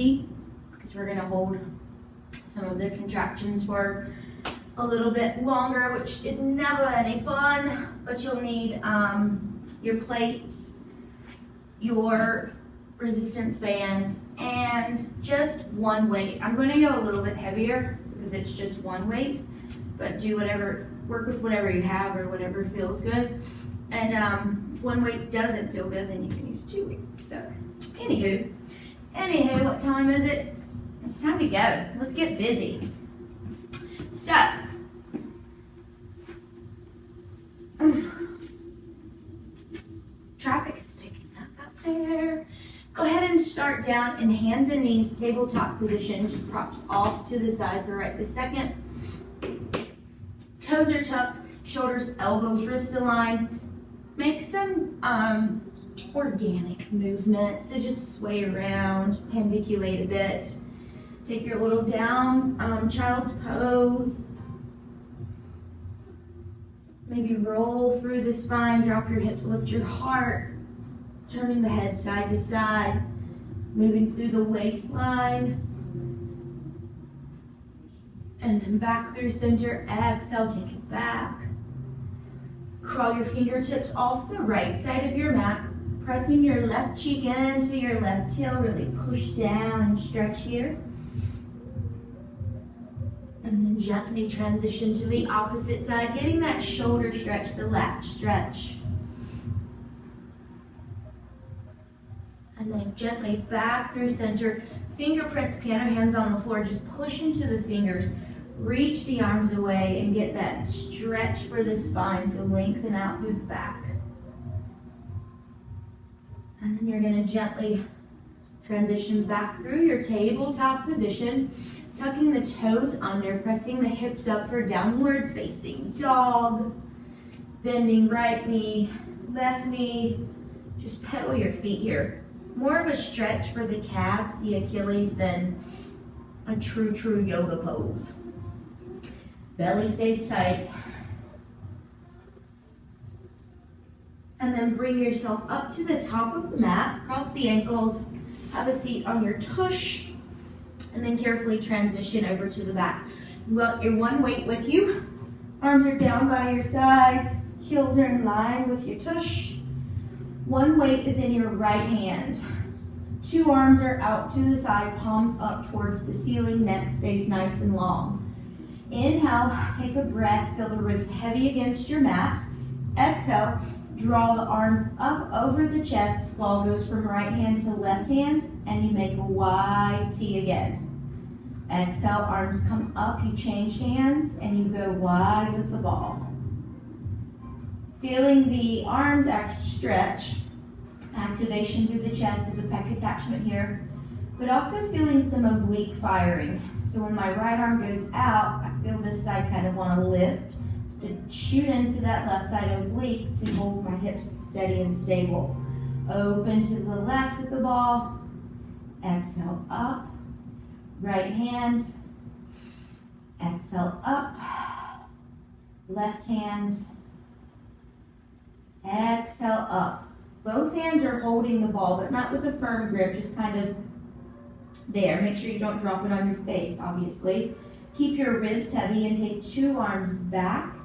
easy because we're gonna hold some of the contractions for a little bit longer, which is never any fun, but you'll need your plates, your resistance band, and just one weight. I'm going to go a little bit heavier because it's just one weight, but do whatever, work with whatever you have or whatever feels good. And if one weight doesn't feel good, then you can use 2 weights. So anywho, what time is it? It's time to go. Let's get busy. So, traffic is picking up out there. Go ahead and start down in hands and knees, tabletop position. Just props off to the side for right this second. Toes are tucked, shoulders, elbows, wrists aligned. Make some organic movement. So just sway around, pendiculate a bit. Take your little down child's pose. Maybe roll through the spine, drop your hips, lift your heart. Turning the head side to side, moving through the waistline. And then back through center, exhale, take it back. Crawl your fingertips off the right side of your mat, pressing your left cheek into your left heel, really push down and stretch here. And then gently transition to the opposite side, getting that shoulder stretch, the lat stretch. And then gently back through center, fingerprints, piano hands on the floor, just push into the fingers, reach the arms away and get that stretch for the spine, so lengthen out through the back. And then you're gonna gently transition back through your tabletop position, tucking the toes under, pressing the hips up for downward facing dog, bending right knee, left knee, just pedal your feet here. More of a stretch for the calves, the Achilles, than a true yoga pose. Belly stays tight. And then bring yourself up to the top of the mat, cross the ankles, have a seat on your tush, and then carefully transition over to the back. You want your one weight with you. Arms are down by your sides, heels are in line with your tush. One weight is in your right hand. 2 arms are out to the side, palms up towards the ceiling, neck stays nice and long. Inhale, take a breath, feel the ribs heavy against your mat. Exhale, draw the arms up over the chest, ball goes from right hand to left hand, and you make a wide T again. Exhale, arms come up, you change hands, and you go wide with the ball. Feeling the arms stretch, activation through the chest of the pec attachment here, but also feeling some oblique firing. So when my right arm goes out, I feel this side kind of want to lift, to shoot into that left side oblique to hold my hips steady and stable. Open to the left with the ball, exhale up, right hand, exhale up, left hand, exhale up. Both hands are holding the ball, but not with a firm grip, just kind of there. Make sure you don't drop it on your face, obviously. Keep your ribs heavy and take 2 arms back.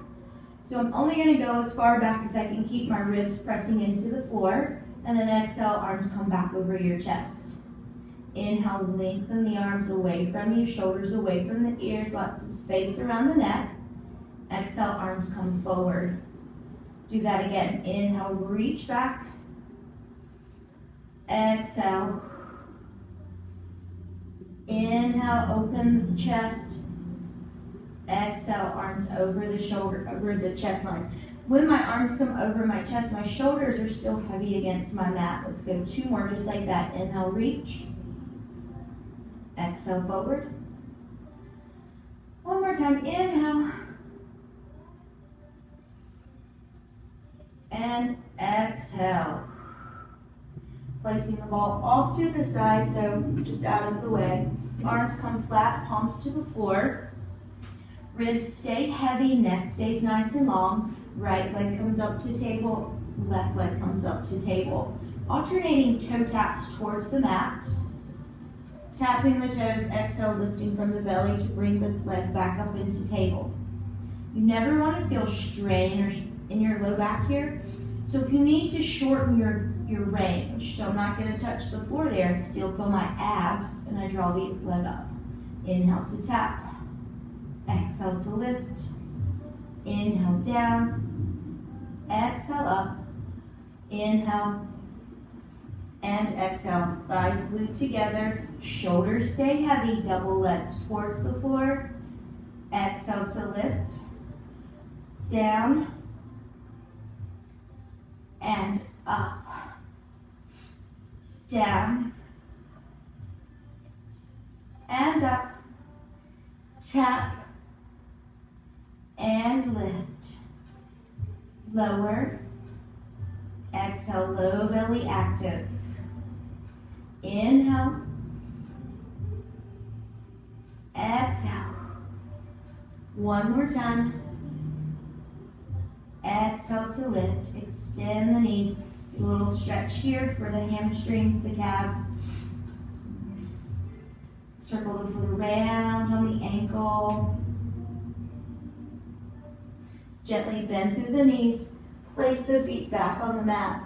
So I'm only gonna go as far back as I can keep my ribs pressing into the floor, and then exhale, arms come back over your chest. Inhale, lengthen the arms away from you, shoulders away from the ears, lots of space around the neck. Exhale, arms come forward. Do that again. Inhale, reach back. Exhale. Inhale, open the chest. Exhale, arms over the shoulder, over the chest line. When my arms come over my chest, my shoulders are still heavy against my mat. Let's go 2 more just like that. Inhale, reach. Exhale, forward. One more time. Inhale. And exhale. Placing the ball off to the side, so just out of the way. Arms come flat, palms to the floor. Ribs stay heavy, neck stays nice and long. Right leg comes up to table, left leg comes up to table. Alternating toe taps towards the mat. Tapping the toes, exhale, lifting from the belly to bring the leg back up into table. You never want to feel strain or in your low back here. So if you need to shorten your range, so I'm not going to touch the floor there, I still feel my abs, and I draw the leg up. Inhale to tap, exhale to lift, inhale down, exhale up, inhale, and exhale. Thighs glued together, shoulders stay heavy, double legs towards the floor, exhale to lift, down, and up, down, and up, tap, and lift, lower, exhale, low belly active, inhale, exhale, one more time, exhale to lift, extend the knees, a little stretch here for the hamstrings, the calves, circle the foot around on the ankle, gently bend through the knees, place the feet back on the mat,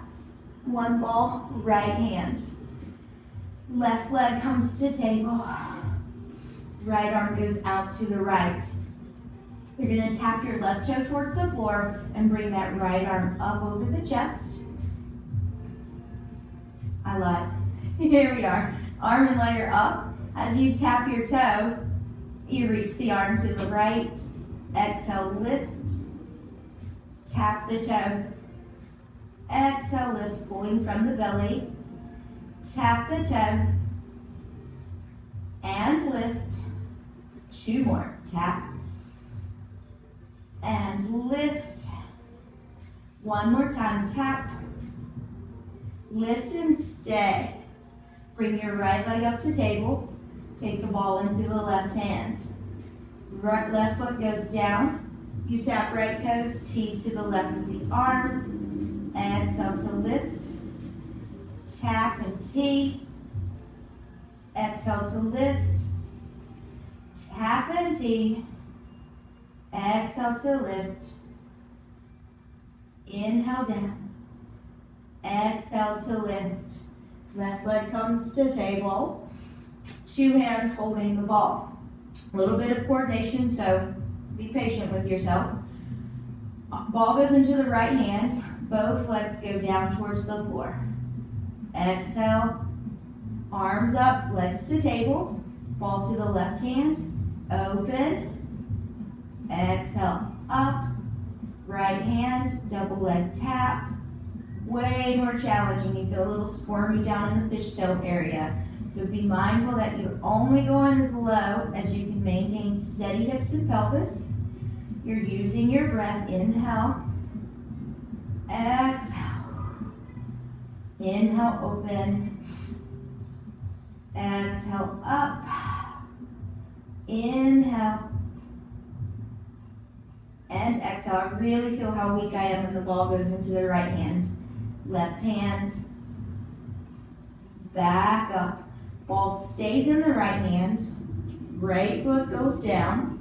one ball, right hand, left leg comes to table, right arm goes out to the right. You're going to tap your left toe towards the floor and bring that right arm up over the chest. I lied. Here we are. Arm and leg are up. As you tap your toe, you reach the arm to the right. Exhale, lift. Tap the toe. Exhale, lift, pulling from the belly. Tap the toe. And lift. Two more. Tap. And lift. One more time, tap. Lift and stay. Bring your right leg up to table. Take the ball into the left hand. Left foot goes down. You tap right toes, T to the left of the arm. Exhale to lift. Tap and T. Exhale to lift. Tap and T. Exhale to lift. Inhale down. Exhale to lift. Left leg comes to table. Two hands holding the ball. A little bit of coordination, so be patient with yourself. Ball goes into the right hand. Both legs go down towards the floor. Exhale. Arms up, legs to table. Ball to the left hand. Open. Exhale, up, right hand, double leg tap. Way more challenging. You feel a little squirmy down in the fishtail area. So be mindful that you're only going as low as you can maintain steady hips and pelvis. You're using your breath. Inhale, exhale. Inhale, open. Exhale, up. Inhale. And exhale. I really feel how weak I am when the ball goes into the right hand. Left hand. Back up. Ball stays in the right hand. Right foot goes down.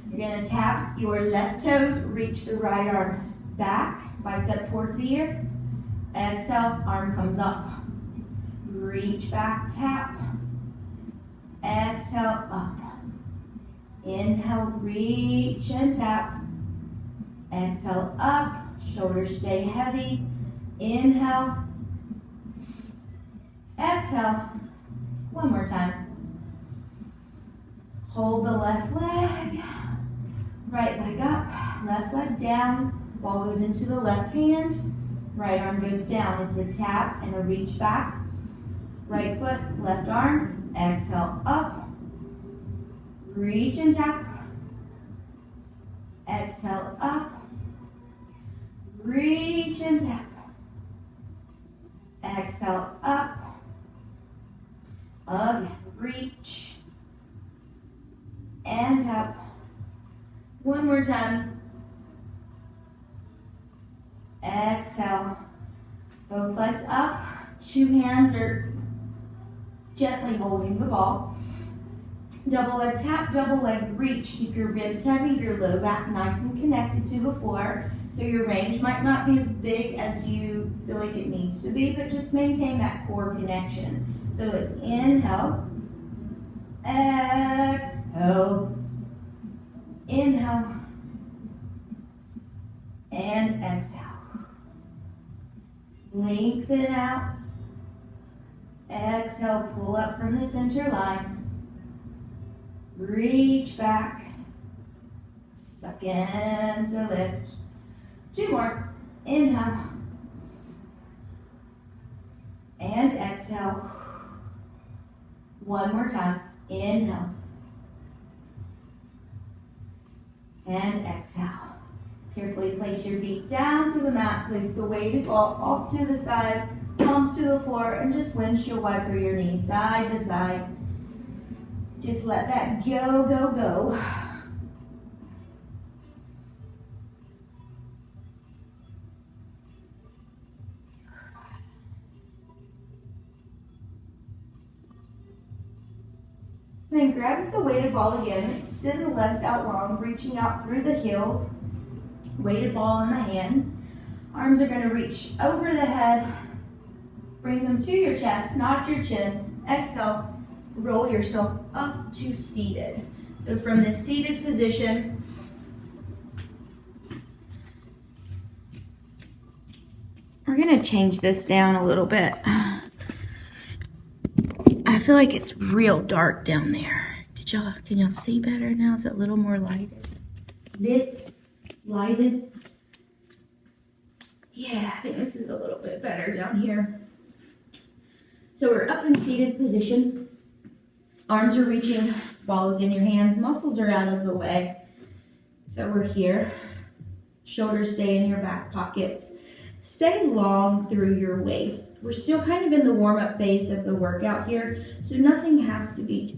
You're going to tap your left toes. Reach the right arm back. Bicep towards the ear. Exhale. Arm comes up. Reach back. Tap. Exhale. Up. Inhale, reach and tap. Exhale, up. Shoulders stay heavy. Inhale. Exhale. One more time. Hold the left leg. Right leg up. Left leg down. Ball goes into the left hand. Right arm goes down. It's a tap and a reach back. Right foot, left arm. Exhale, up. Reach and tap. Exhale, up. Reach and tap. Exhale, up. Again, reach and tap. One more time. Exhale. Both legs up. Two hands are gently holding the ball. Double leg tap, double leg reach. Keep your ribs heavy, your low back nice and connected to the floor. So your range might not be as big as you feel like it needs to be, but just maintain that core connection. So it's inhale, exhale, inhale, and exhale. Lengthen out. Exhale, pull up from the center line. Reach back. Suck in to lift. 2 more. Inhale. And exhale. 1 more time. Inhale. And exhale. Carefully place your feet down to the mat. Place the weighted ball off to the side, palms to the floor, and just windshield wiper your knees side to side. Just let that go, go, go. Then grab the weighted ball again. Extend the legs out long, reaching out through the heels. Weighted ball in the hands. Arms are going to reach over the head. Bring them to your chest, nod your chin. Exhale, roll yourself up to seated. So from this seated position, we're going to change this down a little bit. I feel like it's real dark down there. Can y'all see better now? Is it a little more lighted? Lighted. Yeah, I think this is a little bit better down here. So we're up in seated position. Arms are reaching, ball is in your hands, muscles are out of the way. So we're here. Shoulders stay in your back pockets. Stay long through your waist. We're still kind of in the warm-up phase of the workout here, so nothing has to be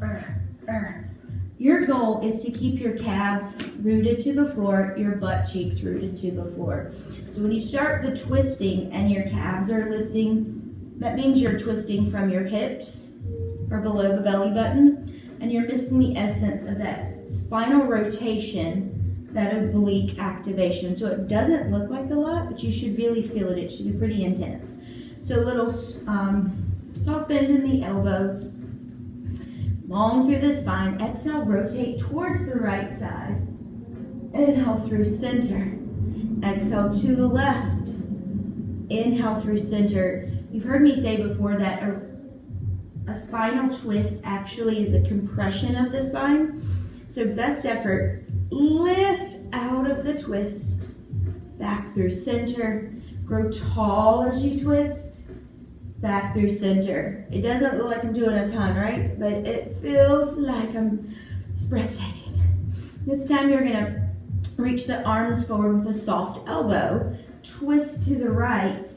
Your goal is to keep your calves rooted to the floor, your butt cheeks rooted to the floor. So when you start the twisting and your calves are lifting, that means you're twisting from your hips or below the belly button, and you're missing the essence of that spinal rotation, that oblique activation. So it doesn't look like a lot, but you should really feel it. It should be pretty intense. So a little soft bend in the elbows. Long through the spine. Exhale, rotate towards the right side. Inhale through center. Exhale to the left. Inhale through center. You've heard me say before that a spinal twist actually is a compression of the spine. So best effort, lift out of the twist. Back through center. Grow tall as you twist. Back through center. It doesn't look like I'm doing a ton, right? But it feels like it's breathtaking. This time you're gonna reach the arms forward with a soft elbow. Twist to the right.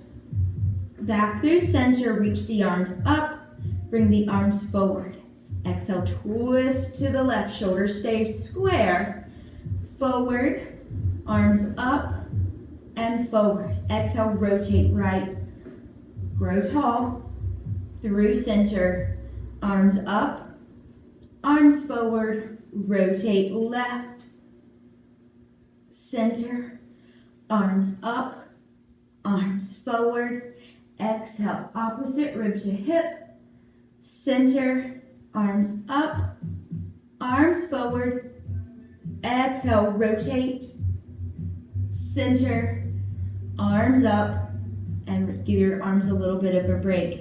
Back through center, reach the arms up. Bring the arms forward. Exhale, twist to the left. Shoulders stay square. Forward, arms up and forward. Exhale, rotate right. Grow tall, through center, arms up, arms forward, rotate left, center, arms up, arms forward, exhale, opposite rib to hip, center, arms up, arms forward, exhale, rotate, center, arms up, and give your arms a little bit of a break.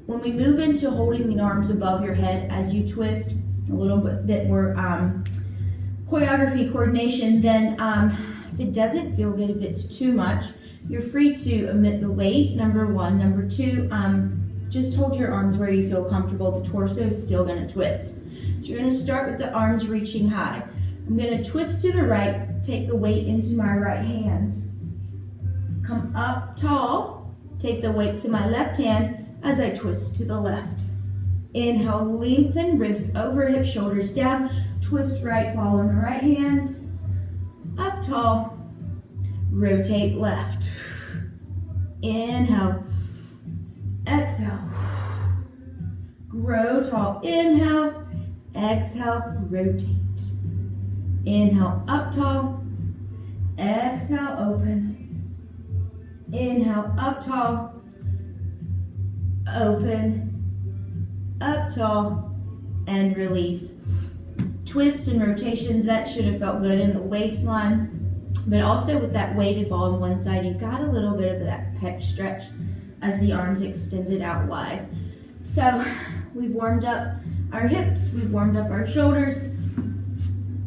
When we move into holding the arms above your head as you twist, a little bit more choreography, coordination, then if it doesn't feel good, if it's too much, you're free to omit the weight, number one. Number two, just hold your arms where you feel comfortable. The torso is still gonna twist. So you're gonna start with the arms reaching high. I'm gonna twist to the right, take the weight into my right hand. Come up tall, take the weight to my left hand as I twist to the left. Inhale, lengthen, ribs over, hips, shoulders down. Twist right, ball in the right hand. Up tall, rotate left. Inhale, exhale. Grow tall. Inhale, exhale, rotate. Inhale, up tall. Exhale, open. Inhale, up tall. Open. Up tall. And release. Twists and rotations, that should have felt good in the waistline. But also with that weighted ball on one side, you got a little bit of that pec stretch as the arms extended out wide. So we've warmed up our hips, we've warmed up our shoulders.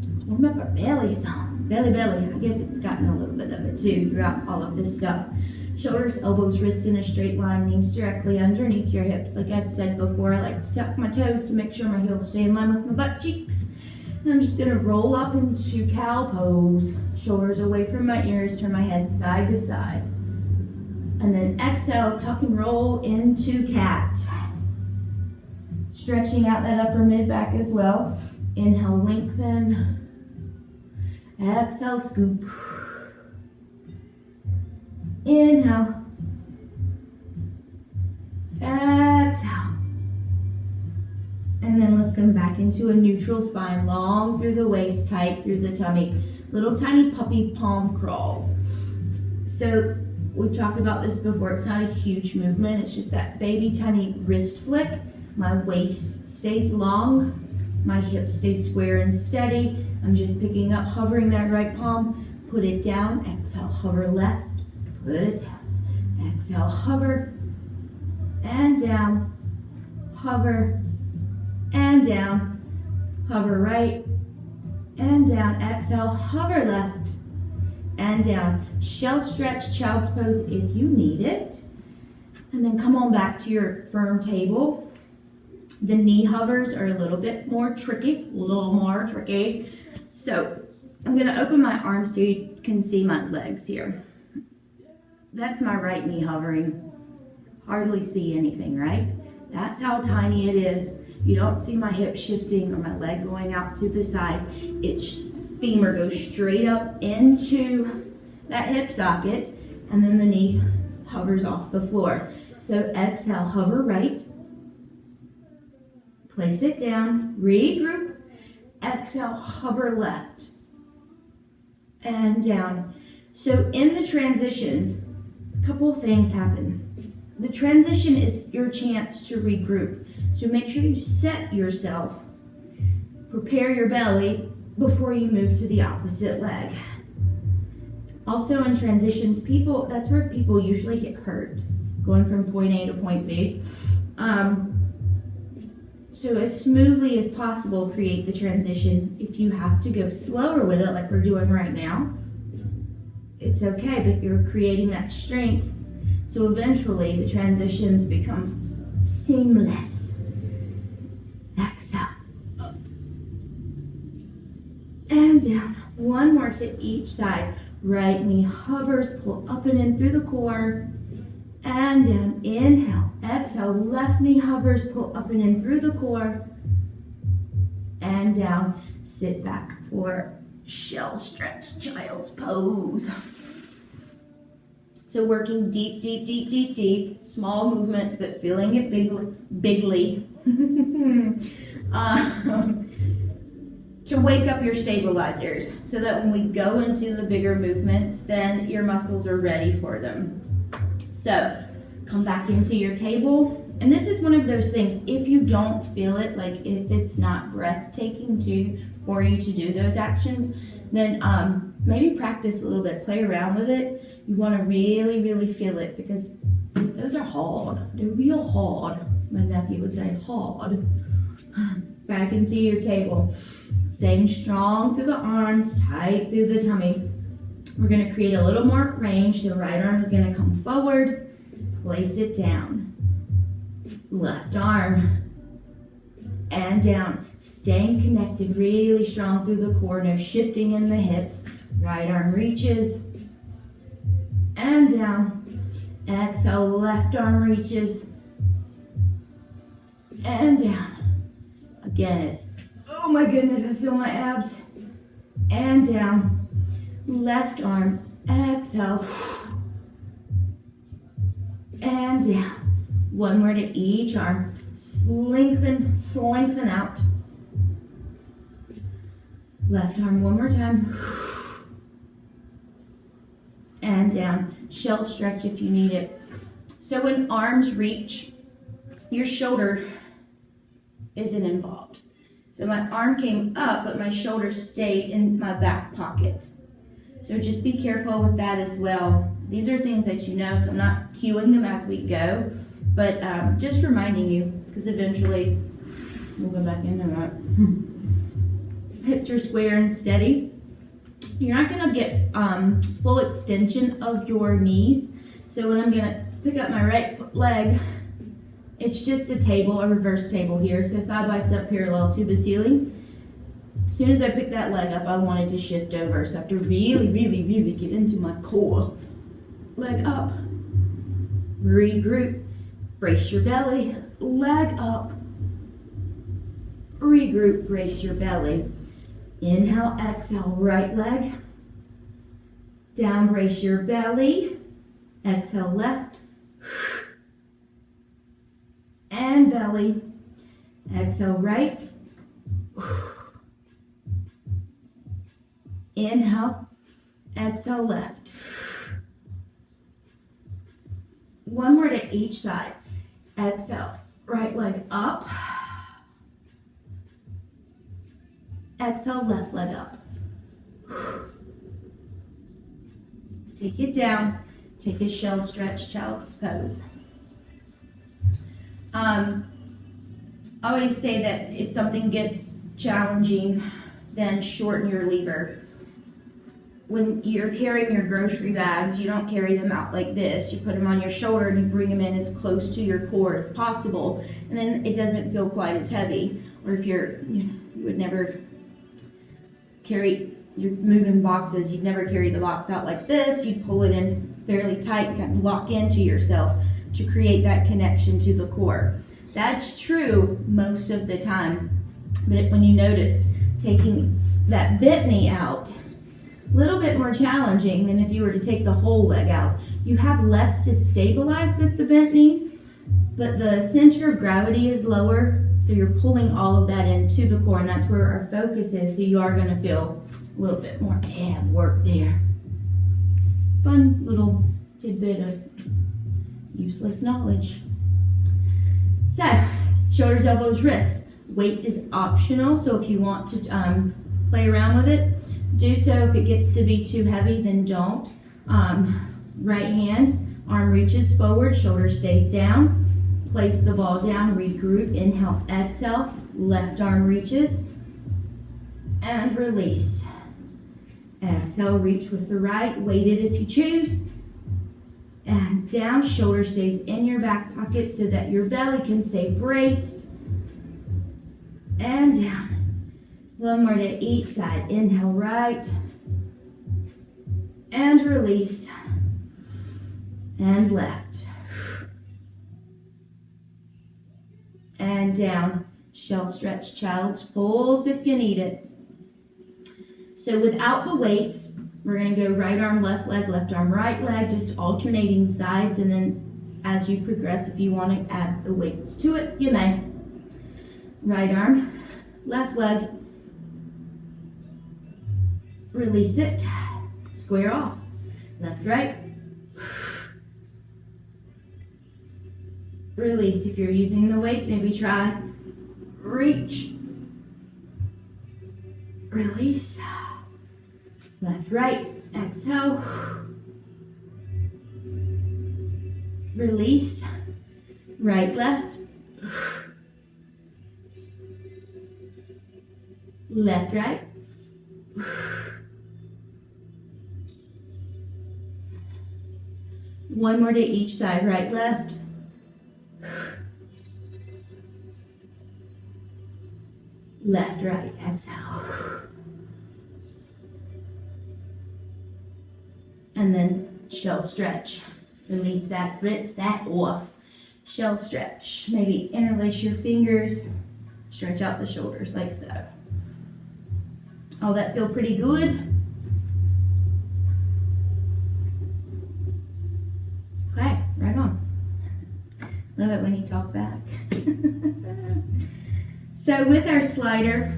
Let's warm up our belly some. Belly. I guess it's gotten a little bit of it too throughout all of this stuff. Shoulders, elbows, wrists in a straight line, knees directly underneath your hips. Like I've said before, I like to tuck my toes to make sure my heels stay in line with my butt cheeks. And I'm just gonna roll up into cow pose. Shoulders away from my ears, turn my head side to side. And then exhale, tuck and roll into cat. Stretching out that upper mid back as well. Inhale, lengthen. Exhale, scoop. Inhale. Exhale. And then let's come back into a neutral spine, long through the waist, tight through the tummy. Little tiny puppy palm crawls. So we've talked about this before. It's not a huge movement. It's just that baby tiny wrist flick. My waist stays long. My hips stay square and steady. I'm just picking up, hovering that right palm. Put it down. Exhale, hover left. Put it down. Exhale, hover. And down. Hover. And down. Hover right. And down. Exhale, hover left. And down. Shell stretch, child's pose if you need it. And then come on back to your firm table. The knee hovers are a little bit more tricky, So I'm gonna open my arms so you can see my legs here. That's my right knee hovering. Hardly see anything, right? That's how tiny it is. You don't see my hip shifting or my leg going out to the side. Its femur goes straight up into that hip socket, and then the knee hovers off the floor. So exhale, hover right. Place it down, regroup. Exhale, hover left. And down. So in the transitions, a couple of things happen. The transition is your chance to regroup. So make sure you set yourself, prepare your belly before you move to the opposite leg. Also in transitions, that's where people usually get hurt, going from point A to point B. So as smoothly as possible, create the transition. If you have to go slower with it, like we're doing right now, it's okay, but you're creating that strength. So eventually the transitions become seamless. Exhale, up and down. One more to each side. Right knee hovers, pull up and in through the core. And down, inhale, exhale, left knee hovers, pull up and in through the core, and down, sit back for shell stretch, child's pose. So working deep, small movements, but feeling it bigly. To wake up your stabilizers, so that when we go into the bigger movements, then your muscles are ready for them. So come back into your table. And this is one of those things, if you don't feel it, like if it's not breathtaking for you to do those actions, then maybe practice a little bit, play around with it. You want to really feel it, because those are hard. They're real hard, as my nephew would say, hard. Back into your table. Staying strong through the arms, tight through the tummy. We're going to create a little more range. So right arm is going to come forward. Place it down. Left arm. And down. Staying connected, really strong through the core. No shifting in the hips. Right arm reaches. And down. Exhale, left arm reaches. And down. Again, it's, oh my goodness, I feel my abs. And down. Left arm, exhale, and down. One more to each arm. lengthen out. Left arm one more time. And down. Shell stretch if you need it. So when arms reach, your shoulder isn't involved. So my arm came up, but my shoulder stayed in my back pocket. So just be careful with that as well. These are things that you know, so I'm not cueing them as we go, but just reminding you, because eventually we'll go back into that. Hips are square and steady. You're not gonna get full extension of your knees. So when I'm gonna pick up my right leg, it's just a table, a reverse table here. So thigh bicep parallel to the ceiling. As soon as I pick that leg up, I wanted to shift over. So I have to really, really, really get into my core. Leg up. Regroup. Brace your belly. Leg up. Regroup. Brace your belly. Inhale, exhale, right leg. Down, brace your belly. Exhale, left. And belly. Exhale, right. Inhale, exhale, left. One more to each side. Exhale, right leg up. Exhale, left leg up. Take it down. Take a shell stretch, child's pose. I always say that if something gets challenging, then shorten your lever. When you're carrying your grocery bags, you don't carry them out like this. You put them on your shoulder and you bring them in as close to your core as possible, and then it doesn't feel quite as heavy. Or if you would never carry, you're moving boxes, you'd never carry the box out like this. You'd pull it in fairly tight and kind of lock into yourself to create that connection to the core. That's true most of the time, but when you noticed taking that bent knee out, a little bit more challenging than if you were to take the whole leg out. You have less to stabilize with the bent knee, but the center of gravity is lower, so you're pulling all of that into the core, and that's where our focus is, so you are going to feel a little bit more ab work there. Fun little tidbit of useless knowledge. So, shoulders, elbows, wrists. Weight is optional, so if you want to play around with it, do so. If it gets to be too heavy, then don't. Right hand, arm reaches forward, shoulder stays down. Place the ball down, regroup, inhale, exhale. Left arm reaches, and release. Exhale, reach with the right, weighted if you choose. And down, shoulder stays in your back pocket so that your belly can stay braced. And down. One more to each side. Inhale, right. And release. And left. And down. Shell stretch, child's pose if you need it. So without the weights, we're going to go right arm, left leg, left arm, right leg, just alternating sides. And then as you progress, if you want to add the weights to it, you may. Right arm, left leg. Release it. Square off. Left, right. Release. If you're using the weights, maybe try reach. Release. Left, right. Exhale. Release. Right, left. Left, right. One more to each side. Right, left. Left, right. Exhale. And then shell stretch. Release that, rinse that off. Shell stretch. Maybe interlace your fingers. Stretch out the shoulders like so. Oh, that feel pretty good? Okay, right on. Love it when you talk back. So with our slider,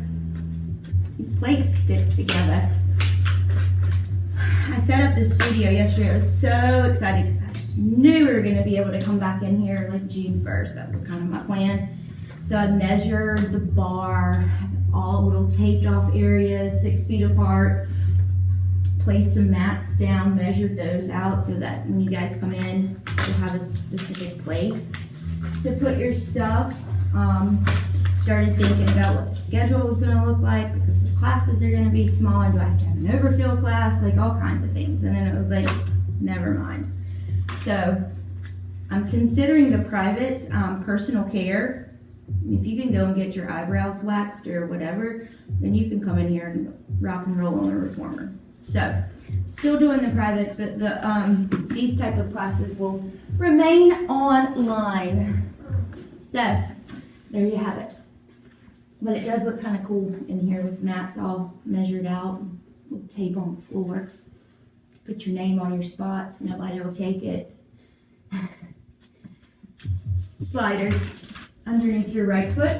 these plates stick together. I set up the studio yesterday. I was so excited because I just knew we were going to be able to come back in here like June 1st. That was kind of my plan. So I measured the bar, all little taped off areas, 6 feet apart. Placed some mats down, measured those out so that when you guys come in, you'll have a specific place to put your stuff. Started thinking about what the schedule was going to look like because the classes are going to be small, and do I have to have an overfill class, like all kinds of things. And then it was like, never mind. So I'm considering the private personal care. If you can go and get your eyebrows waxed or whatever, then you can come in here and rock and roll on a reformer. So still doing the privates, but the these type of classes will remain online. So there you have it. But it does look kind of cool in here with mats all measured out, with tape on the floor. Put your name on your spots, nobody will take it. Sliders underneath your right foot.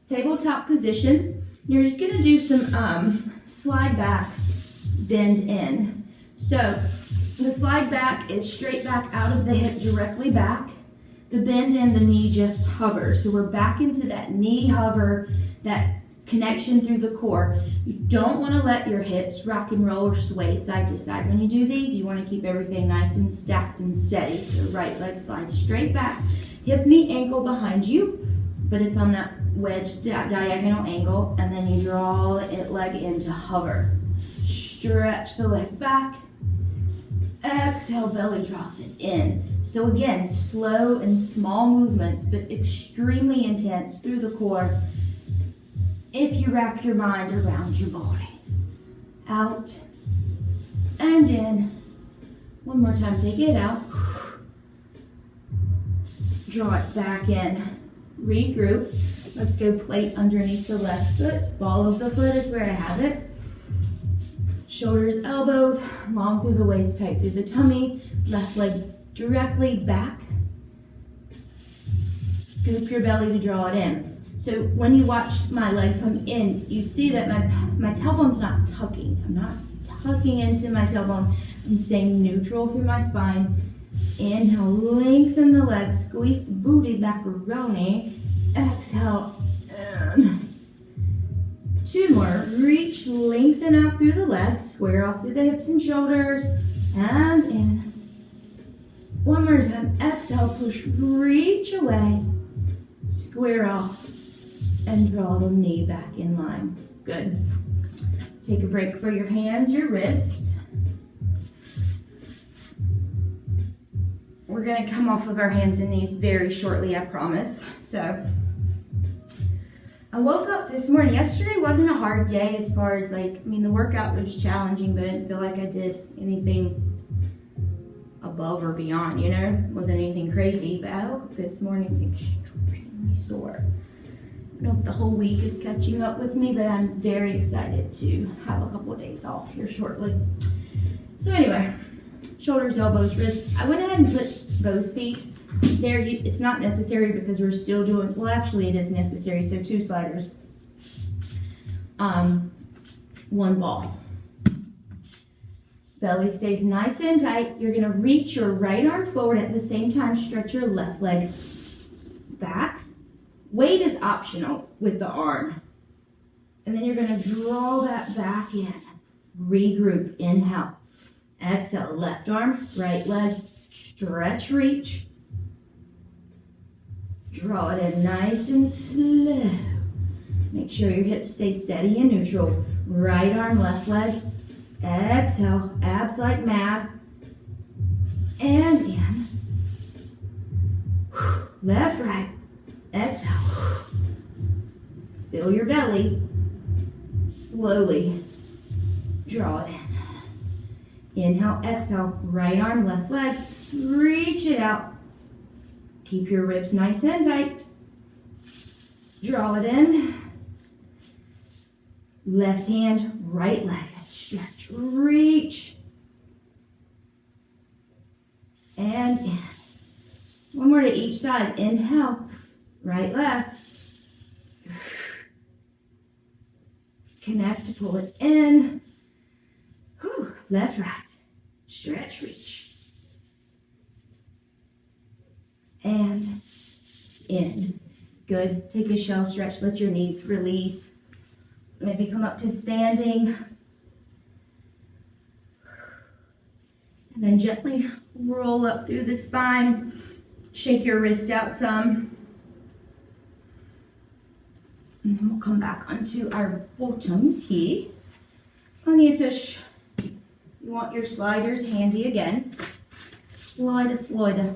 Tabletop position. You're just gonna do some slide back, bend in. So the slide back is straight back out of the hip, directly back. The bend in, the knee just hovers. So we're back into that knee hover, that connection through the core. You don't want to let your hips rock and roll or sway side to side. When you do these, you want to keep everything nice and stacked and steady. So right leg slides straight back, hip, knee, ankle behind you, but it's on that wedge diagonal angle, and then you draw it leg in to hover. Stretch the leg back. Exhale, belly draws it in. So again, slow and small movements, but extremely intense through the core if you wrap your mind around your body. Out and in. One more time, take it out. Draw it back in. Regroup. Let's go plate underneath the left foot. Ball of the foot is where I have it. Shoulders, elbows, long through the waist, tight through the tummy. Left leg directly back. Scoop your belly to draw it in. So when you watch my leg come in, you see that my tailbone's not tucking. I'm not tucking into my tailbone. I'm staying neutral through my spine. Inhale, lengthen the legs, squeeze the booty, macaroni. Exhale, in. 2 more. Reach, lengthen out through the legs, square off through the hips and shoulders, and in. 1 more time. Exhale, push, reach away, square off, and draw the knee back in line. Good. Take a break for your hands, your wrist. We're gonna come off of our hands and knees very shortly, I promise. So, I woke up this morning. Yesterday wasn't a hard day as far as the workout was challenging, but I didn't feel like I did anything above or beyond, Wasn't anything crazy, but I woke up this morning extremely sore. I don't know if the whole week is catching up with me, but I'm very excited to have a couple of days off here shortly. So anyway, shoulders, elbows, wrists. I went ahead and put both feet there. It's not necessary because we're still doing, well actually it is necessary, so 2 sliders. 1 ball. Belly stays nice and tight. You're gonna reach your right arm forward at the same time, stretch your left leg back. Weight is optional with the arm. And then you're gonna draw that back in. Regroup, inhale. Exhale, left arm, right leg, stretch, reach. Draw it in nice and slow. Make sure your hips stay steady and neutral. Right arm, left leg. Exhale, abs like mad. And in. Left, right. Exhale. Fill your belly. Slowly draw it in. Inhale, exhale. Right arm, left leg. Reach it out. Keep your ribs nice and tight. Draw it in. Left hand, right leg. Stretch, reach. And in. One more to each side. Inhale, right, left. Connect to pull it in. Whew. Left, right. Stretch, reach. And in. Good. Take a shell stretch. Let your knees release. Maybe come up to standing. And then gently roll up through the spine. Shake your wrist out some. And then we'll come back onto our bottoms here. On your tush. You want your sliders handy again. Slider, slider.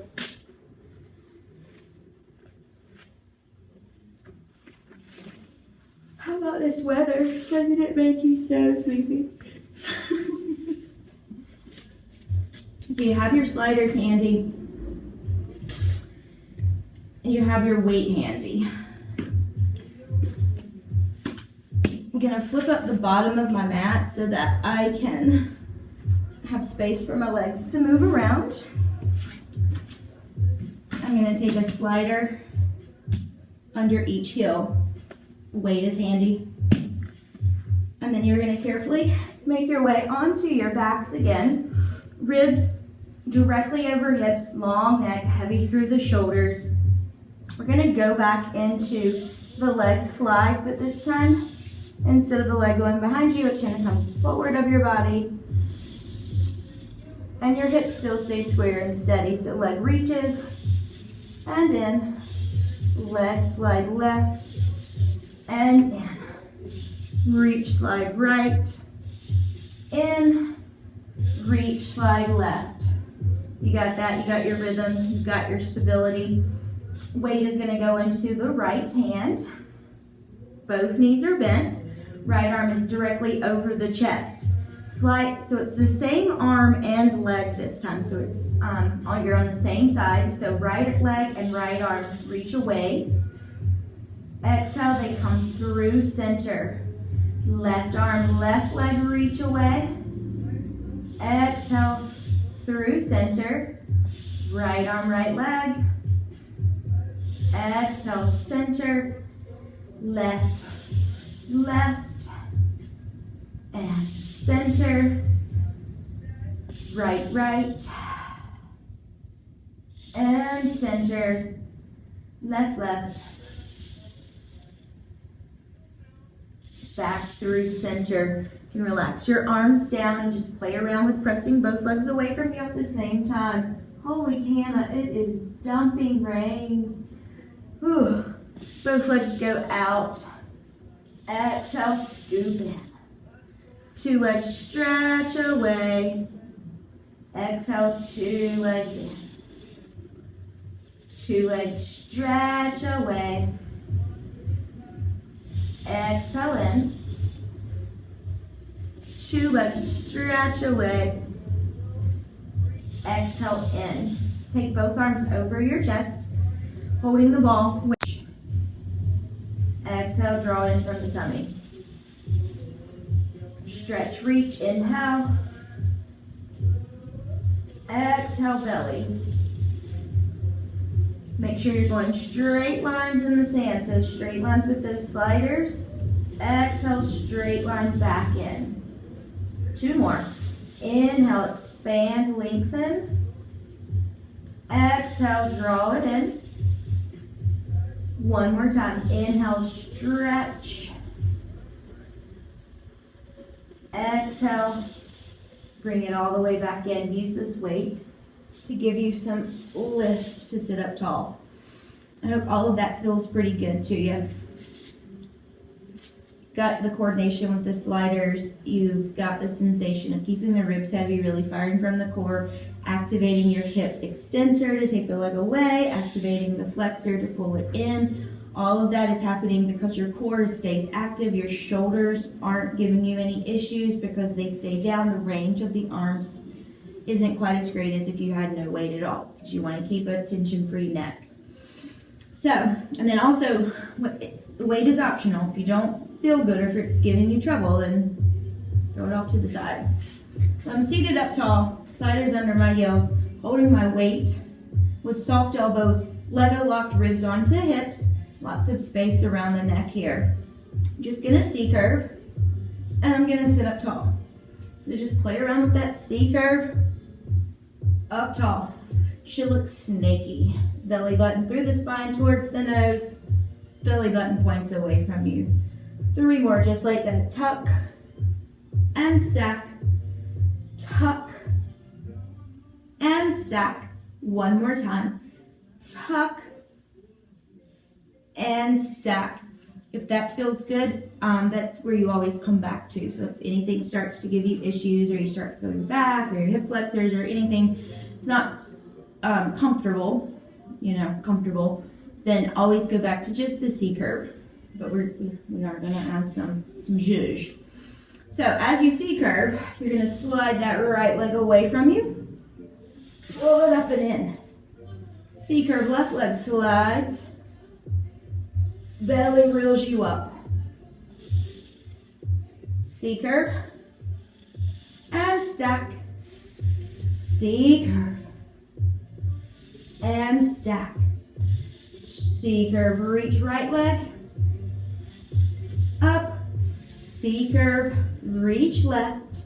How about this weather? Doesn't it make you so sleepy? So you have your sliders handy. And you have your weight handy. I'm gonna flip up the bottom of my mat so that I can have space for my legs to move around. I'm gonna take a slider under each heel. Weight is handy. And then you're gonna carefully make your way onto your backs again. Ribs directly over hips, long neck, heavy through the shoulders. We're gonna go back into the leg slides, but this time, instead of the leg going behind you, it's gonna come forward of your body. And your hips still stay square and steady, so leg reaches, and in. Leg slide left, and in. Reach, slide right, in. Reach, slide left. You got that, you got your rhythm, you've got your stability. Weight is gonna go into the right hand. Both knees are bent. Right arm is directly over the chest. Slide, so it's the same arm and leg this time. So it's you're on the same side. So right leg and right arm reach away. Exhale, they come through center. Left arm, left leg reach away. Exhale, through center. Right arm, right leg. Exhale, center. Left, left. And center. Right, right. And center. Left, left. Back through center. You can relax your arms down and just play around with pressing both legs away from you at the same time. Holy canna, it is dumping rain. Whew. Both legs go out. Exhale, scoop in. Two legs stretch away. Exhale, two legs in. Two legs stretch away. Exhale in. Two legs stretch away. Exhale in. Take both arms over your chest, holding the ball. Exhale, draw in from the tummy. Stretch, reach, inhale. Exhale, belly. Make sure you're going straight lines in the sand. So straight lines with those sliders. Exhale, straight line back in. Two more. Inhale, expand, lengthen. Exhale, draw it in. One more time. Inhale, stretch. Exhale, bring it all the way back in. Use this weight to give you some lift to sit up tall. I hope all of that feels pretty good to you. Got the coordination with the sliders. You've got the sensation of keeping the ribs heavy, really firing from the core, activating your hip extensor to take the leg away, activating the flexor to pull it in. All of that is happening because your core stays active. Your shoulders aren't giving you any issues because they stay down. The range of the arms isn't quite as great as if you had no weight at all, because you want to keep a tension-free neck. So, and then also, the weight is optional. If you don't feel good or if it's giving you trouble, then throw it off to the side. So I'm seated up tall, sliders under my heels, holding my weight with soft elbows, Lego locked ribs onto hips, lots of space around the neck here. I'm just gonna C-curve, and I'm gonna sit up tall. So just play around with that C-curve, up tall. Should look snaky. Belly button through the spine towards the nose, belly button points away from you. 3 more, just like that. Tuck and stack, tuck and stack. 1 more time. Tuck and stack. If that feels good, that's where you always come back to. So if anything starts to give you issues, or you start feeling back, or your hip flexors, or anything, it's not comfortable, then always go back to just the C-curve. But we are going to add some zhuzh. So as you C-curve, you're going to slide that right leg away from you. Pull it up and in. C-curve, left leg slides. Belly reels you up. C-curve. And stack. C-curve. And stack. C-curve, reach right leg. Up. C-curve, reach left.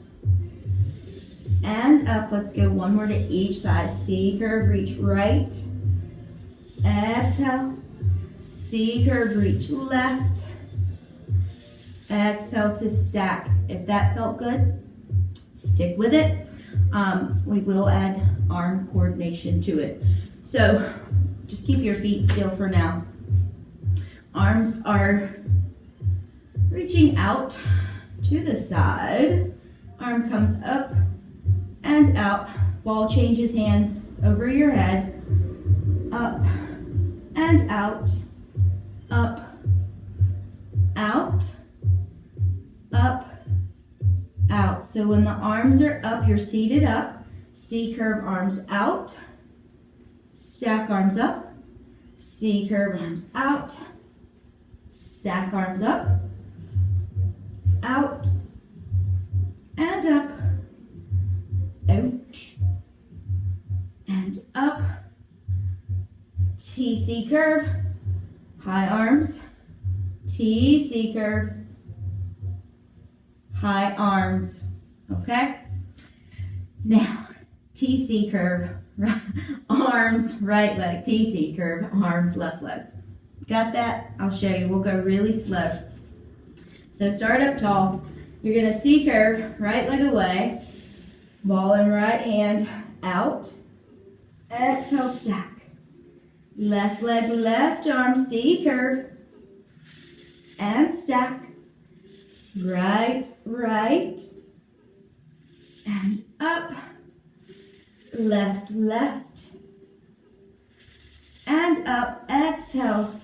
And up. Let's go 1 more to each side. C-curve, reach right. Exhale. C-curve, reach left. Exhale to stack. If that felt good, stick with it. We will add arm coordination to it. So just keep your feet still for now. Arms are reaching out to the side. Arm comes up and out. Ball changes hands over your head. Up and out. Up, out, up, out. So when the arms are up, you're seated up. C-curve, arms out. Stack arms up. C-curve, arms out. Stack arms up. Out. And up. Out. And up. T-C curve. High arms. T-C curve. High arms. Okay? Now, T-C curve. Arms, right leg. T-C curve. Arms, left leg. Got that? I'll show you. We'll go really slow. So start up tall. You're going to C-curve, right leg away. Ball in right hand out. Exhale, stack. Left leg, left arm, C-curve. And stack. Right, right. And up. Left, left. And up. Exhale.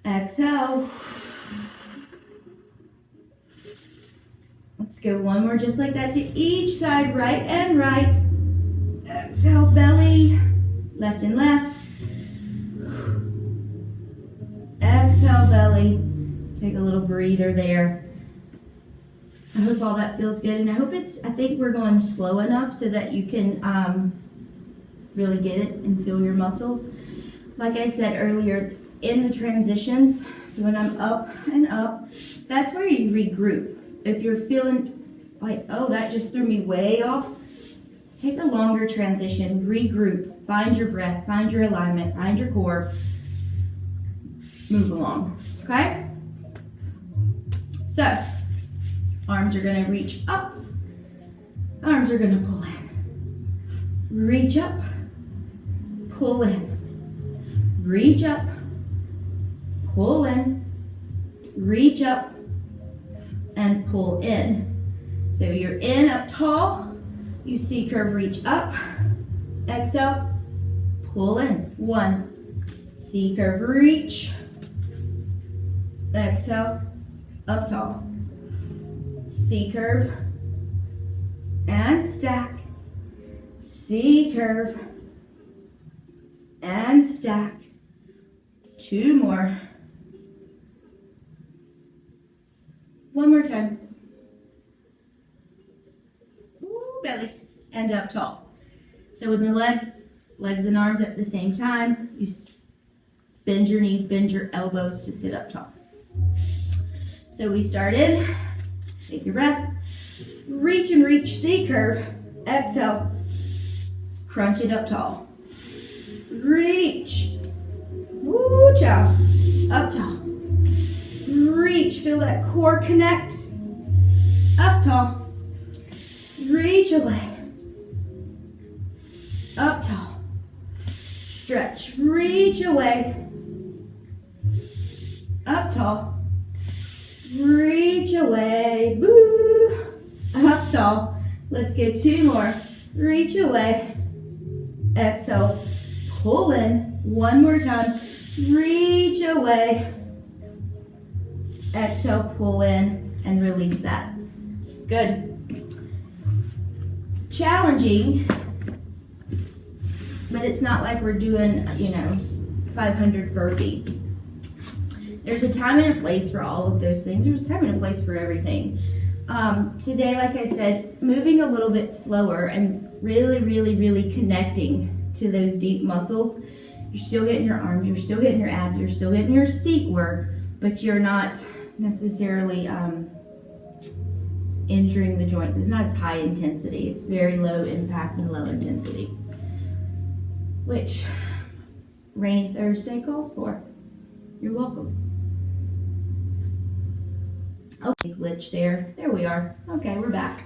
Exhale. Let's go 1 more just like that to each side, right and right. Exhale, belly, left and left. Exhale, belly. Take a little breather there. I hope all that feels good, and I think we're going slow enough so that you can really get it and feel your muscles. Like I said earlier, in the transitions, so when I'm up and up, that's where you regroup. If you're feeling like, oh, that just threw me way off, take a longer transition, regroup, find your breath, find your alignment, find your core, move along, okay? So, arms are gonna reach up, arms are gonna pull in. Reach up, pull in. Reach up, pull in. Reach up, and pull in. So you're in up tall, you C-curve, reach up, exhale, pull in. 1, C-curve, reach, exhale, up tall. C-curve, and stack. C-curve, and stack. 2 more. 1 more time. Ooh, belly. and up tall. So with the legs and arms at the same time, you bend your knees, bend your elbows to sit up tall. So we started. Take your breath. Reach and reach, C curve. Exhale. Crunch it up tall. Reach. Woo, chow. Up tall. Reach. Feel that core connect. Up tall. Reach away. Up tall. Stretch. Reach away. Up tall. Reach away. Boo. Up tall. Let's get 2 more. Reach away. Exhale. Pull in. 1 more time. Reach away. Exhale, pull in, and release that. Good. Challenging, but it's not like we're doing, 500 burpees. There's a time and a place for all of those things. There's a time and a place for everything. Today, like I said, moving a little bit slower and really, really, really connecting to those deep muscles. You're still getting your arms, you're still getting your abs, you're still getting your seat work, but you're not necessarily injuring the joints. It's not as high intensity. It's very low impact and low intensity, which Rainy Thursday calls for. You're welcome. Okay, glitch there. There we are. Okay, we're back.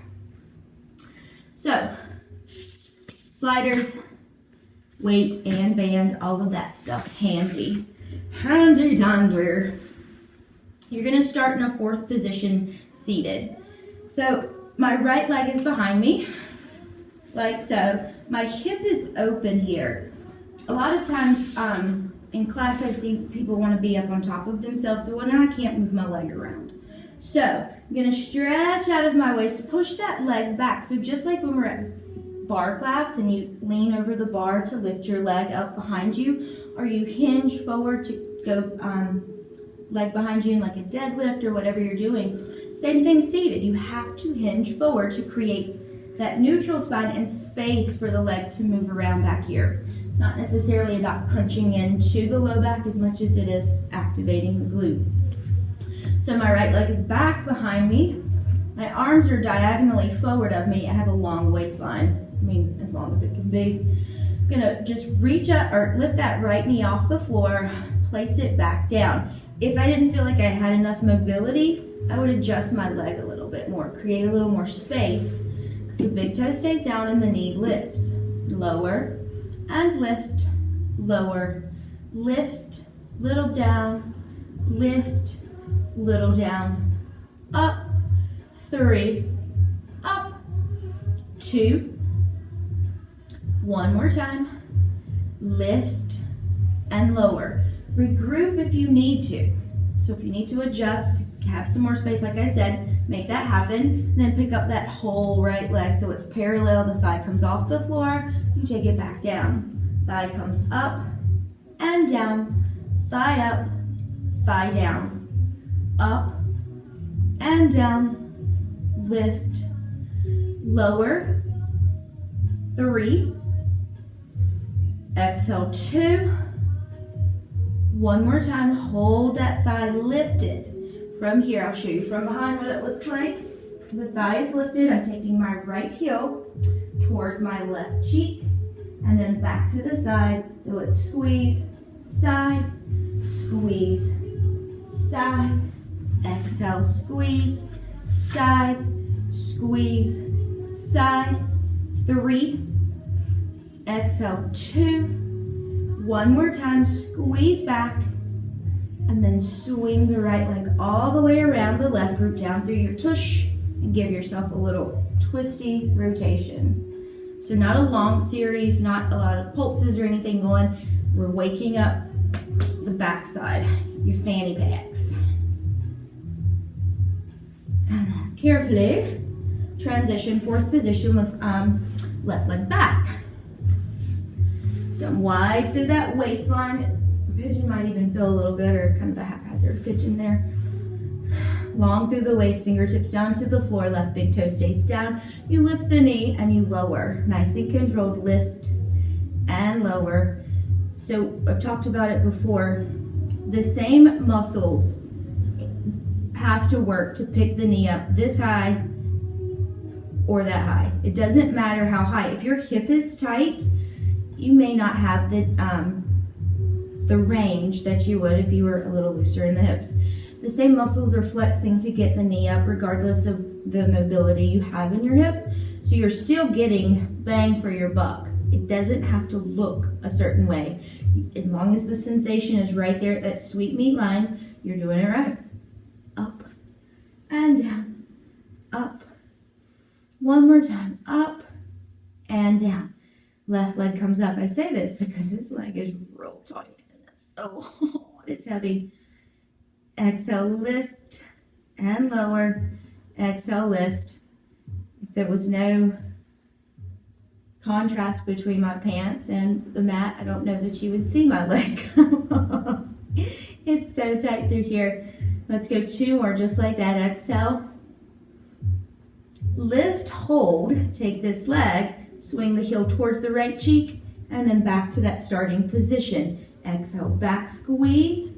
So, sliders, weight and band, all of that stuff handy. Handy dandy. You're going to start in a 4th position seated. So my right leg is behind me, like so. My hip is open here. A lot of times in class I see people want to be up on top of themselves, so when I can't move my leg around. So I'm going to stretch out of my waist to push that leg back. So just like when we're at bar class and you lean over the bar to lift your leg up behind you, or you hinge forward to go leg behind you in like a deadlift or whatever you're doing. Same thing seated. You have to hinge forward to create that neutral spine and space for the leg to move around back here. It's not necessarily about crunching into the low back as much as it is activating the glute. So my right leg is back behind me. My arms are diagonally forward of me. I have a long waistline. I mean, as long as it can be. I'm gonna just reach up or lift that right knee off the floor, place it back down. If I didn't feel like I had enough mobility, I would adjust my leg a little bit more, create a little more space, because the big toe stays down and the knee lifts. Lower and lift, lower, lift, little down, lift, little down, up, 3, up, 2, 1 more time, lift and lower. Regroup if you need to. So if you need to adjust, have some more space, like I said, make that happen. Then pick up that whole right leg so it's parallel. The thigh comes off the floor. You take it back down. Thigh comes up and down. Thigh up, thigh down. Up and down. Lift. Lower. 3. Exhale, 2. 1 more time, hold that thigh lifted. From here, I'll show you from behind what it looks like. The thigh is lifted. I'm taking my right heel towards my left cheek and then back to the side. So it's squeeze, side, squeeze, side. Exhale, squeeze, side, squeeze, side. 3. Exhale, 2. 1 more time, squeeze back, and then swing the right leg all the way around the left, root down through your tush, and give yourself a little twisty rotation. So not a long series, not a lot of pulses or anything going. We're waking up the backside, your fanny packs. And carefully transition, 4th position with left leg back. So I'm wide through that waistline. Pigeon might even feel a little good, or kind of a haphazard pigeon there. long through the waist, fingertips down to the floor, left big toe stays down. You lift the knee and you lower. Nice and controlled, lift and lower. So I've talked about it before. The same muscles have to work to pick the knee up this high or that high. It doesn't matter how high. If your hip is tight, you may not have the range that you would if you were a little looser in the hips. The same muscles are flexing to get the knee up regardless of the mobility you have in your hip. So you're still getting bang for your buck. It doesn't have to look a certain way. As long as the sensation is right there at that sweet meat line, you're doing it right. Up and down, up. One more time, up and down. Left leg comes up. I say this because this leg is real tight and it's heavy. Exhale, lift and lower. Exhale, lift. If there was no contrast between my pants and the mat, I don't know that you would see my leg. It's so tight through here. Let's go 2 more, just like that. Exhale. Lift, hold, take this leg, swing the heel towards the right cheek, and then back to that starting position. Exhale, back squeeze.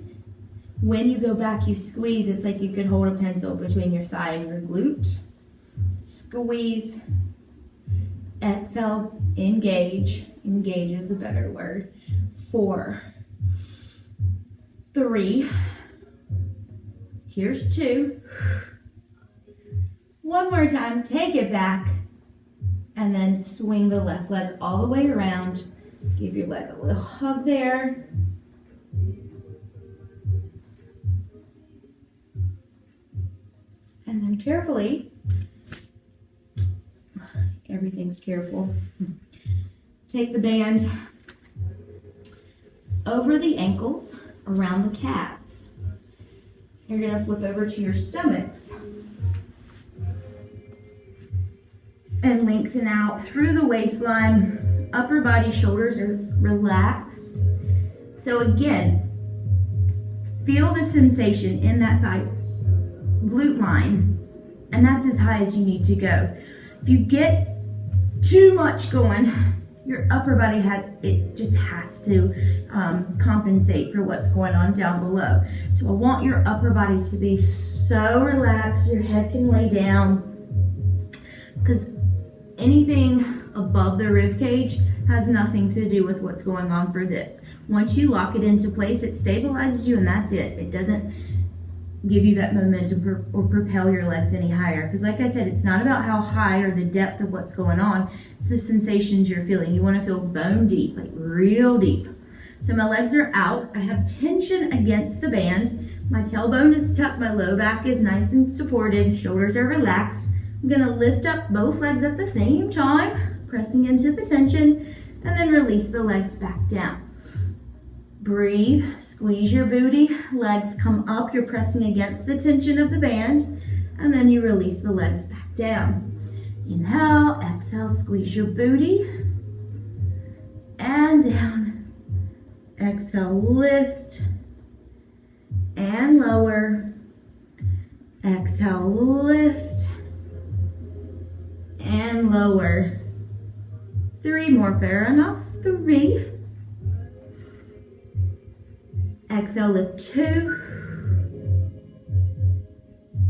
When you go back, you squeeze. It's like you could hold a pencil between your thigh and your glute. Squeeze. Exhale, engage. Engage is a better word. 4, 3. Here's 2. One more time, take it back, and then swing the left leg all the way around. Give your leg a little hug there. And then carefully, everything's careful, take the band over the ankles, around the calves. You're going to flip over to your stomachs and lengthen out through the waistline. Upper body, shoulders are relaxed. So again, feel the sensation in that thigh glute line, and that's as high as you need to go. If you get too much going, your upper body just has to compensate for what's going on down below. So I want your upper body to be so relaxed, your head can lay down, because anything above the rib cage has nothing to do with what's going on for this. Once you lock it into place, it stabilizes you, and that's it. It doesn't give you that momentum or propel your legs any higher. Because like I said, it's not about how high or the depth of what's going on. It's the sensations you're feeling. You want to feel bone deep, like real deep. So my legs are out. I have tension against the band. My tailbone is tucked. My low back is nice and supported. Shoulders are relaxed. I'm going to lift up both legs at the same time, pressing into the tension, and then release the legs back down. Breathe, squeeze your booty, legs come up, you're pressing against the tension of the band, and then you release the legs back down. Inhale, exhale, squeeze your booty, and down. Exhale, lift, and lower. Exhale, lift, and lower. 3 more, fair enough. 3. Exhale, lift 2.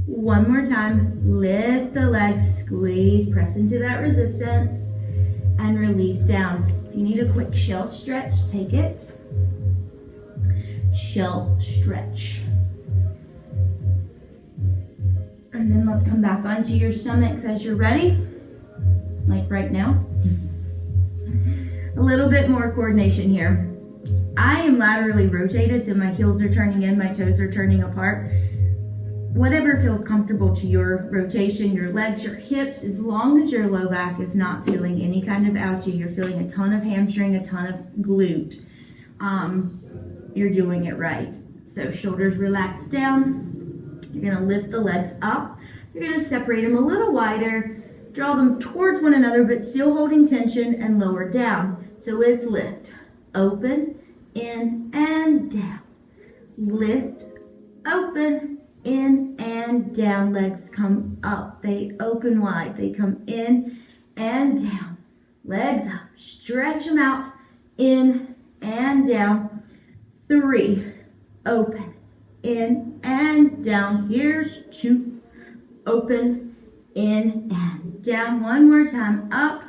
One more time, lift the legs, squeeze, press into that resistance, and release down. If you need a quick shell stretch, take it. Shell stretch. And then let's come back onto your stomachs as you're ready, like right now. A little bit more coordination here. I am laterally rotated, so my heels are turning in, my toes are turning apart. Whatever feels comfortable to your rotation, your legs, your hips, as long as your low back is not feeling any kind of ouchie, you're feeling a ton of hamstring, a ton of glute, you're doing it right. So shoulders relax down. You're gonna lift the legs up. You're gonna separate them a little wider, draw them towards one another, but still holding tension, and lower down. So it's lift, open, in and down. Lift, open, in and down. Legs come up, they open wide, they come in and down. Legs up, stretch them out, in and down. 3, open, in and down. Here's 2, open, in and down. One more time, up,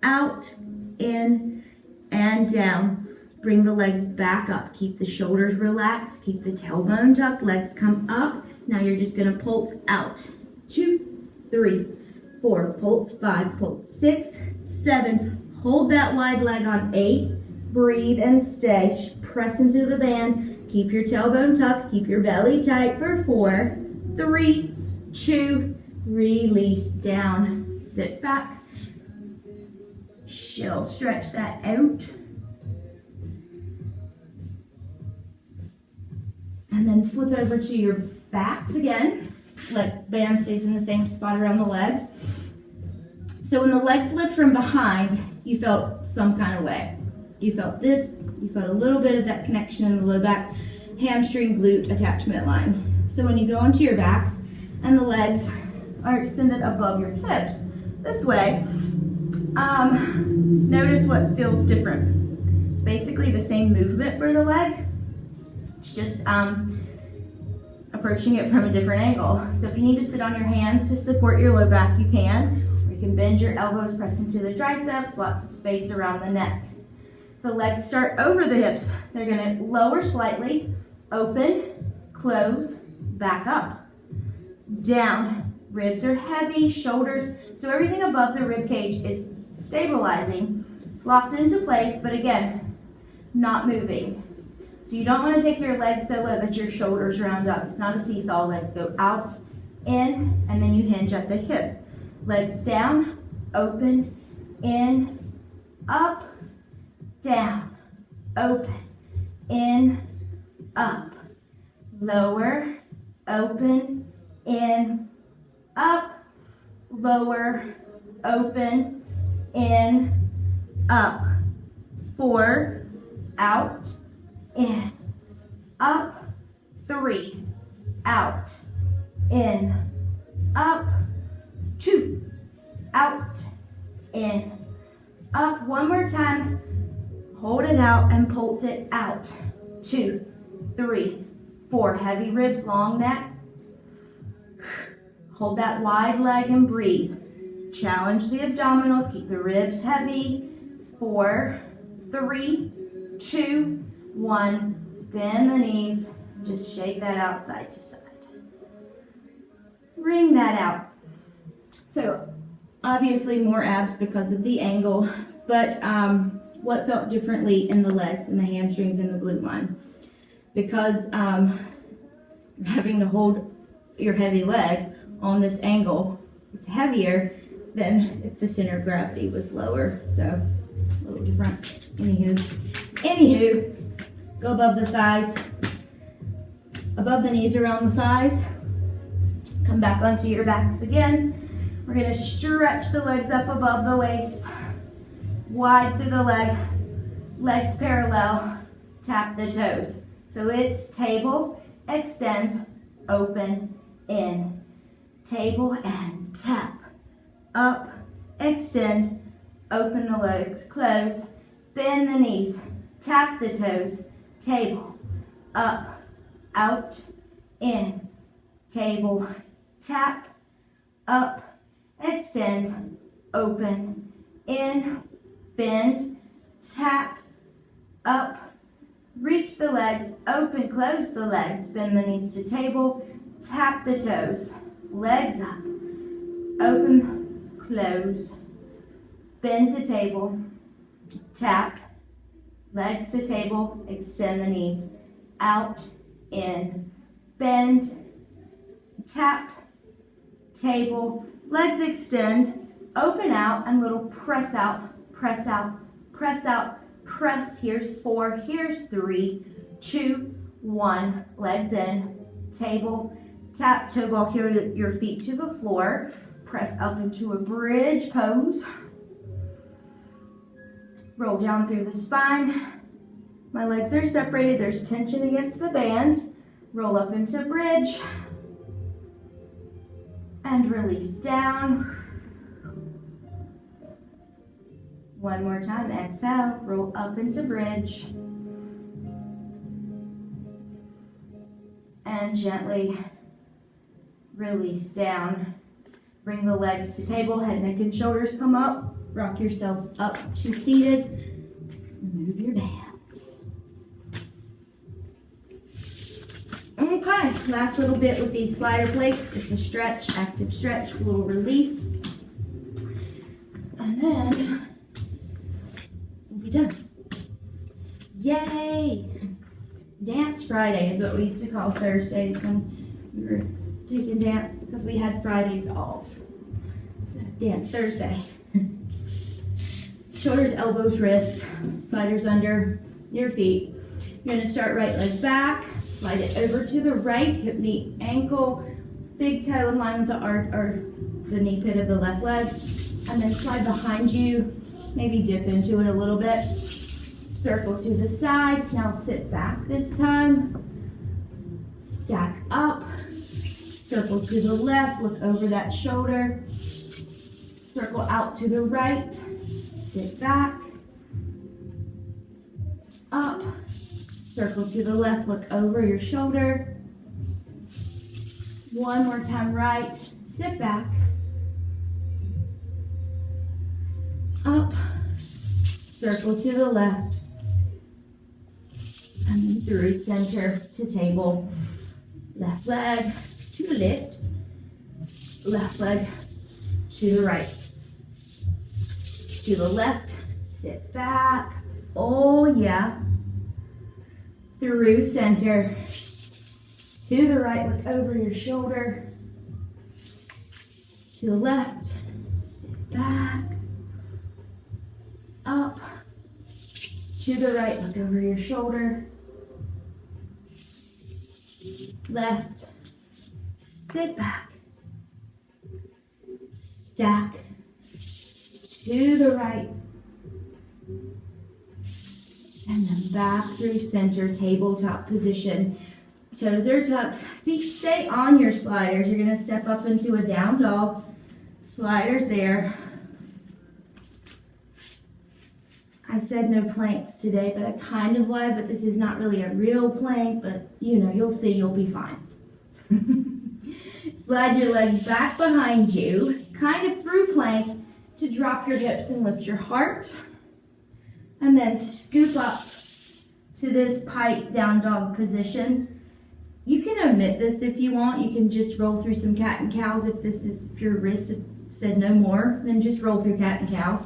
out, in and down. Bring the legs back up. Keep the shoulders relaxed. Keep the tailbone tucked. Legs come up. Now you're just going to pulse out. 2, 3, 4. Pulse 5. Pulse 6, 7. Hold that wide leg on 8. Breathe and stay. Press into the band. Keep your tailbone tucked. Keep your belly tight for 4, 3, 2. Release down. Sit back. She'll stretch that out. And then flip over to your backs again. Band stays in the same spot around the leg. So when the legs lift from behind, you felt some kind of way. You felt this, you felt a little bit of that connection in the low back, hamstring, glute attachment line. So when you go onto your backs and the legs are extended above your hips, this way, notice what feels different. It's basically the same movement for the leg. It's just approaching it from a different angle. So if you need to sit on your hands to support your low back, you can. Or you can bend your elbows, press into the triceps, lots of space around the neck. The legs start over the hips. They're going to lower slightly, open, close, back up, down. Ribs are heavy, shoulders, so everything above the rib cage is stabilizing. It's locked into place, but again, not moving. So you don't want to take your legs so low that your shoulders round up. It's not a seesaw. Legs go out, in, and then you hinge at the hip. Legs down, open, in, up, down, open, in, up, lower, open, in, up, lower, open, in, up. 4, out, in, up. 3, out, in, up. 2, out, in, up. One more time. Hold it out and pulse it out. 2, 3, 4. Heavy ribs, long neck. Hold that wide leg and breathe. Challenge the abdominals. Keep the ribs heavy. 4, 3, 2, 1. Bend the knees. Just shake that out side to side. Bring that out. So obviously more abs because of the angle, but what felt differently in the legs and the hamstrings and the glute line? Because you're having to hold your heavy leg on this angle, it's heavier than if the center of gravity was lower. So a little different. Anywho, go above the thighs, above the knees, around the thighs. Come back onto your backs again. We're going to stretch the legs up above the waist, wide through the leg, legs parallel, tap the toes. So it's table, extend, open, in. Table and tap, up, extend, open the legs, close, bend the knees, tap the toes, table, up, out, in, table, tap, up, extend, open, in, bend, tap, up, reach the legs, open, close the legs, bend the knees to table, tap the toes, legs up, open, close, bend to table, tap, legs to table, extend the knees, out, in, bend, tap, table, legs extend, open out, and little press out, press out, press out, press. Here's 4, here's 3, 2, 1, legs in, table, tap, toe ball, carry your feet to the floor, press up into a bridge pose, roll down through the spine. My legs are separated, there's tension against the band, roll up into bridge, And release down. One more time, exhale, roll up into bridge. And gently release down. Bring the legs to table, head, neck, and shoulders come up. Rock yourselves up to seated. Move your hands. Okay, last little bit with these slider plates. It's a stretch, active stretch, a little release. And then we'll be done. Yay! Dance Friday is what we used to call Thursdays when we were taking dance because we had Fridays off. So Dance Thursday. Shoulders, elbows, wrists, sliders under your feet. You're gonna start right leg back, slide it over to the right, hip, knee, ankle, big toe in line with the knee pit of the left leg, and then slide behind you, maybe dip into it a little bit. Circle to the side. Now sit back this time. Stack up. Circle to the left. Look over that shoulder. Circle out to the right. Sit back. Up. Circle to the left. Look over your shoulder. One more time right. Sit back. Up. Circle to the left. And then through center to table. Left leg to the left. Left leg to the right. To the left. Sit back. Oh yeah. Through center. To the right. Look over your shoulder. To the left. Sit back. Up. To the right. Look over your shoulder. Left, sit back, stack, to the right, and then back through center, tabletop position. Toes are tucked, feet stay on your sliders. You're gonna step up into a down dog, sliders there. I said no planks today, but I kind of lied, but this is not really a real plank, but you know, you'll see, you'll be fine. Slide your legs back behind you, kind of through plank to drop your hips and lift your heart. And then scoop up to this pike down dog position. You can omit this if you want. You can just roll through some cat and cows if your wrist said no more, then just roll through cat and cow.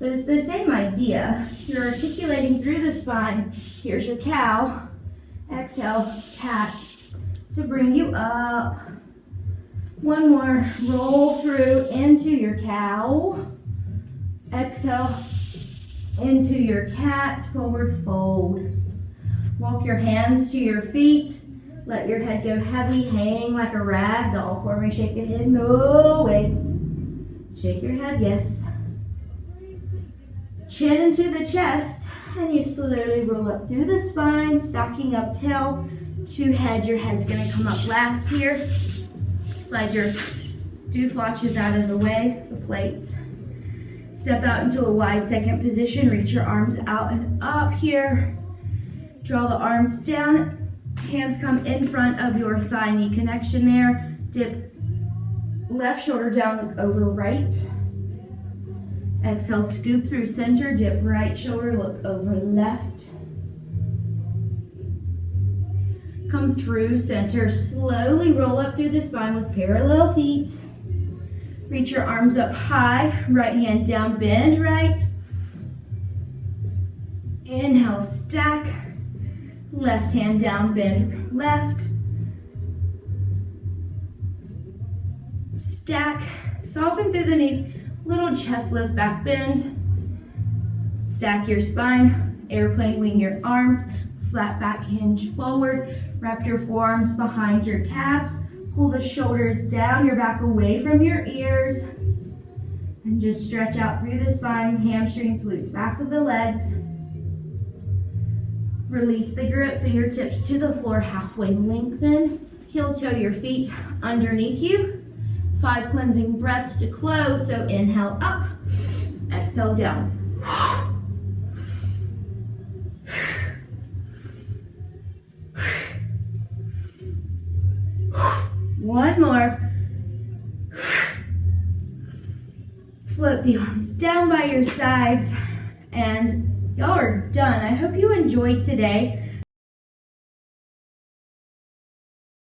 But it's the same idea. You're articulating through the spine. Here's your cow. Exhale, cat, to bring you up. One more. Roll through into your cow. Exhale, into your cat, forward fold. Walk your hands to your feet. Let your head go heavy. Hang like a rag doll for me. Shake your head. No way. Shake your head, yes. Chin into the chest, and you slowly roll up through the spine, stacking up tail to head. Your head's gonna come up last here. Slide your dooflotches out of the way, the plates. Step out into a wide second position. Reach your arms out and up here. Draw the arms down. Hands come in front of your thigh-knee connection there. Dip left shoulder down, look over right. Exhale, scoop through center, dip right shoulder, look over left. Come through center, slowly roll up through the spine with parallel feet. Reach your arms up high, right hand down, bend right. Inhale, stack. Left hand down, bend left. Stack, soften through the knees. Little chest lift, back bend. Stack your spine, airplane wing your arms, flat back hinge forward. Wrap your forearms behind your calves. Pull the shoulders down, your back away from your ears. And just stretch out through the spine, hamstrings, glutes, back of the legs. Release the grip, fingertips to the floor, halfway lengthen. Heel toe your feet underneath you. 5 cleansing breaths to close. So inhale up, exhale down. One more. Float the arms down by your sides, and y'all are done. I hope you enjoyed today.